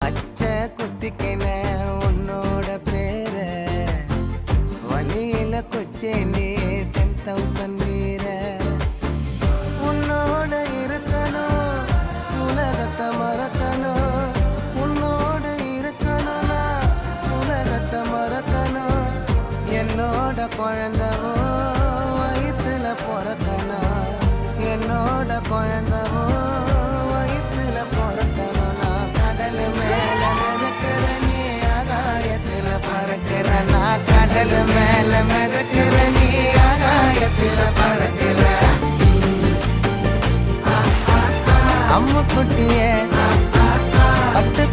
அச்ச குத்திக்கின உன்னோட பேர வழியில கொச்சேண்டி 10,000 வீர உன்னோட இருக்கணும் உலகத்தை மறக்கணும் உன்னோட இருக்கணும்னா உலகத்தை மறக்கணும் என்னோட குழந்தவோ வயிற்றுல பிறக்கணும் என்னோட குழந்தவோ வயிற்றுல பிறக்கணும் நான் கடல் மேல மிதக்கிற நீ ஆகாயத்துல பறக்கிற நான் கடல் மேல மிதக்கிற நீ ஆகாயத்துல பறக்கிற அம்மு குட்டியே பட்டு